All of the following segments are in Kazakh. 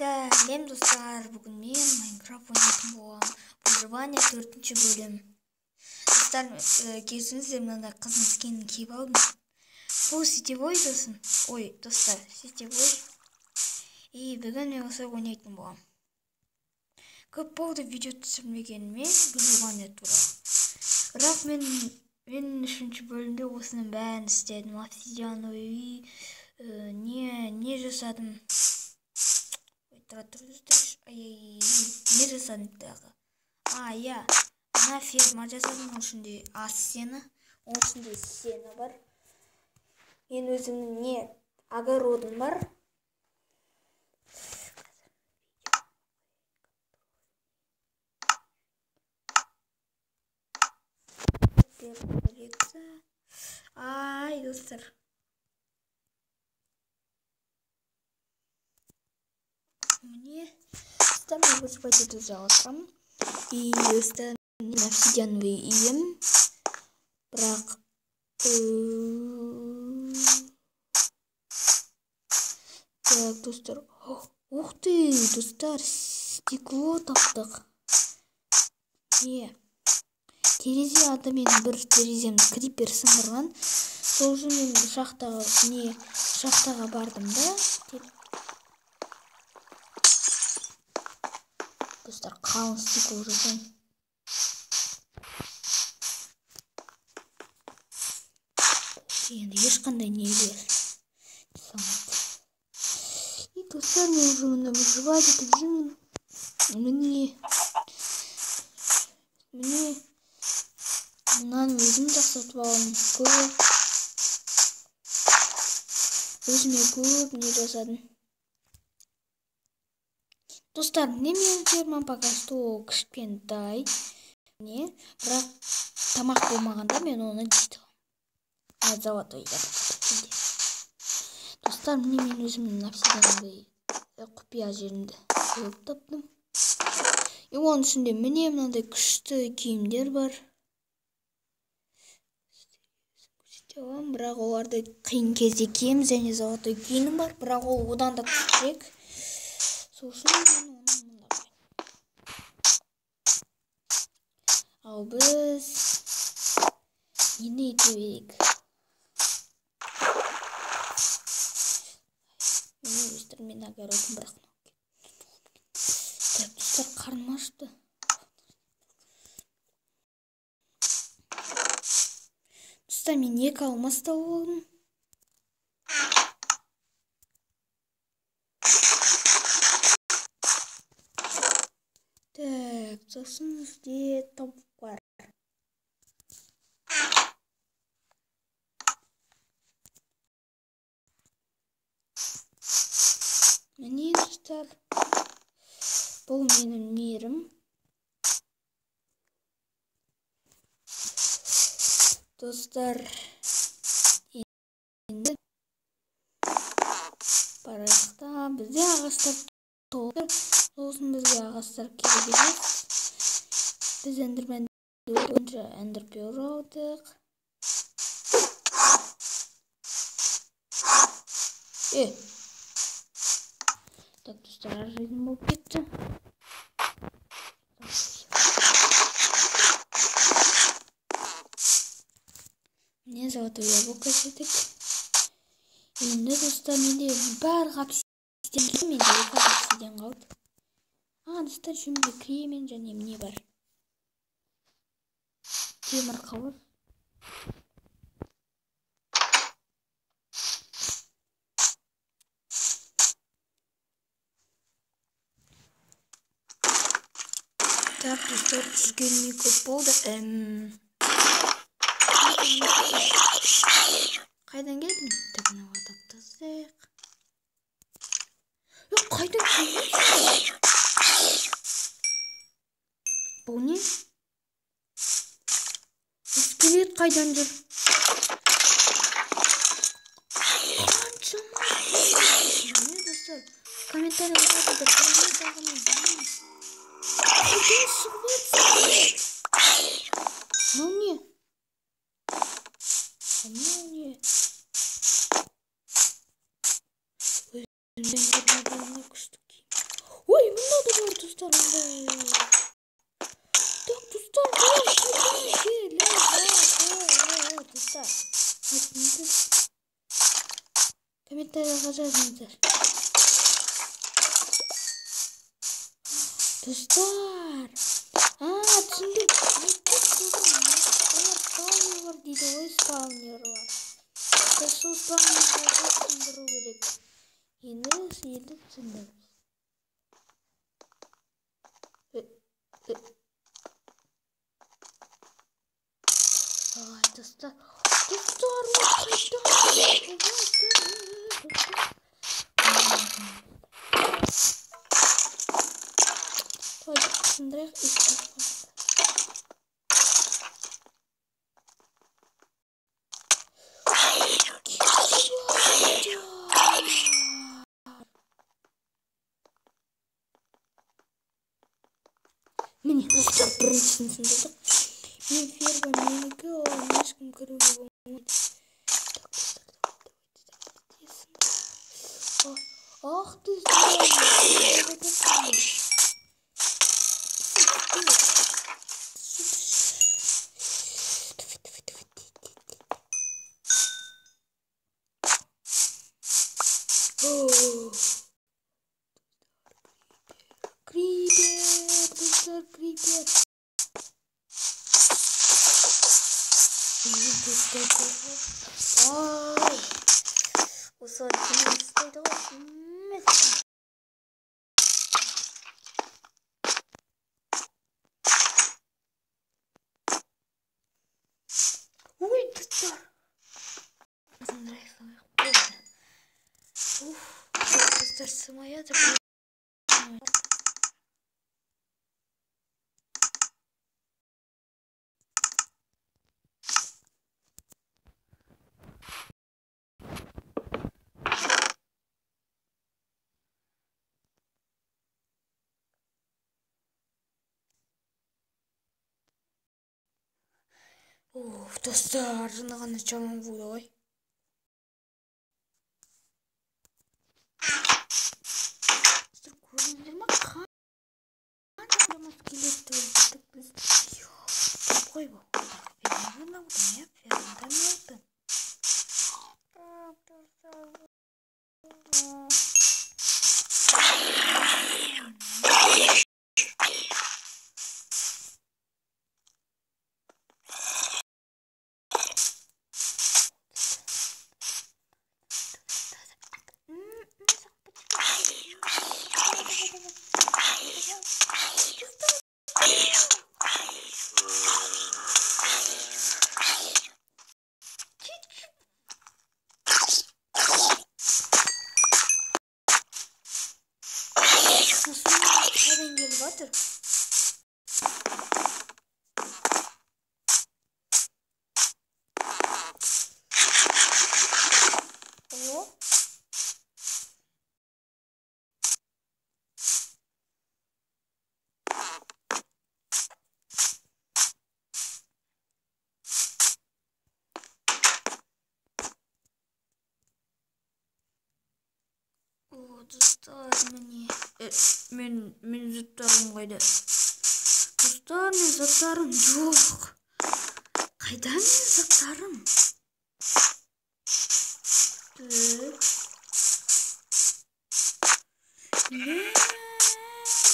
Сәлем достар, бүгін мен Майнкрафт ойнайтын боламын. Выживание 4-ші бөлім. Достар, кезіңізде мынандай қызыл скинін киіп алдым. Бұл сетевой досын. Ой, достар, сетевой. И бүгін мен осылай ойнайтын боламын. Көп болды видео түсірмегеніме выживание туралы. Бірақ мен 3-ші бөлімде осының бәрін істедім. Обсидиановый үй, не жасадым. Не жасадым тағы? Я мына ферма жасадым, ол ішінде ас сені, ол ішінде сені бар. Мен өзімнің огородым бар. Достар. Мне ставлю выживать эту завтра. И ставлю на обсидиановый ием. Бірақ. Так, достар. Ух ты, достар, стекло таптық. Терезе ады мен бір тереземді крипер сындырған. Сол үшін мен шахтаға бардым да. Достар, қалың стекло жасайын. Енді ешқандай нелер салмайды. И достар, мен уже мында выживать етіп жүрмін. Міне мынаны өзім жақсартып алдым. Өзіме көп не жасадым. Достар, менің фермам пока что кішкентай. Бірақ тамақ болмағанда мен оны жейді. Золотой яблоко. Достар, мен өзімнің обсидиановый құпия жерімді таптым. И оның ішінде мынандай күшті киімдер бар. Бірақ оларды қиын кезде киемін, және золотой киімім бар, бірақ ол одан да күштірек. Сол үшін мен оны мұнда қойдым. Ал біз нені ете берейік? Мен огородым бірақ. Так, достар, қарным ашты. Достар, мен 2 алмас тауып алдым. Так, сосын бізде тауық бар. Міне, достар, бұл менің мерім. Достар, енді барақта бізде ағаштар толы. Сосын бізге ағаштар керек емес. Біз эндерменді бойынша эндерпер алдық. Так, достар, жизнь болып кетті. Мне золотой яблоко жедік. Енді, достар, менде бәрі обсидиан. Менде 2 обсидиан қалды. Достар, жүмде кремень және не бар? Темір қауыр. Так, достар, түскеніме көп болды. Қайдан келдің? Тігінуға таптасық. Қайдан келдің? Бұл не? Скелет қайдан жүр? Қаншама? Не, достар? Комментария жазыңыздар. Қайдан шығып жатсың? Мынау не? Өзімден көрмеген күшті киім. Достар. Түсіндік. Олар спаунерлар дейді ғой, спаунерлар. Біз сол спаунерларды түсіндіру керек. Енді түсіндірміз. Достар. Достар, түсіндірек міне достар, біріншісін түсіндірдік. Мен ферма менікі, оған ешкім кіруге болмайды. Ах ты Крипер. Ой, усадьбы стоит. Ой, достар. Достар самая такая. Достар, жаңағыны жаман болды ғой. Достар, көрдіңіздер ма? Қаншама скелетті өлтірдік біз. Қой бұл. Фермадан алдым, я фермадан алдым. Қайдан келіп жатыр? Достар, мен заттарым қайда? Достар, мен заттарым жоқ. Қайда мен заттарым?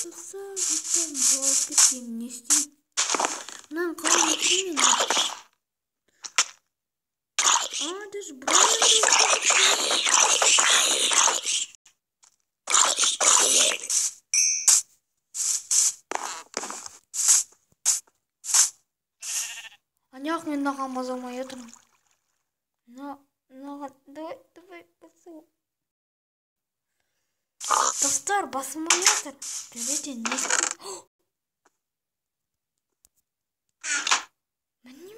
Достар, заттарым жоғалып кеткен, не істеймін? Мынаны қалай етемін? Даже Аняқ, мен мынаған мазамай отырмын. Давай басу. Достар, басылмай жатыр. Төбеден не істеймін?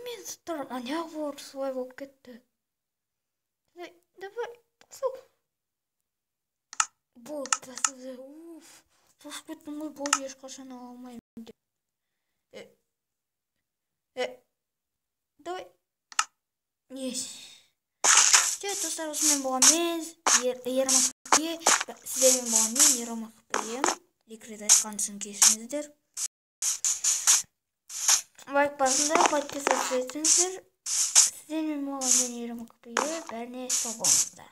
Мен заттар аняқ болып солай болып кетті. Давай басу. Болды, басылды. Сосып кеттім ғой, болды, ешқашан ала алмаймын. Давай. Достар, осымен болған мен Ермак Хпе. Сіздермен болған мен Ермак Хпе. Екі рет айтқанысын кешіріңіздер. Лайк басында подписаться етіңіздер. Сіздермен болған мен Ермак Хпе. Бәріне сау болыңыздар.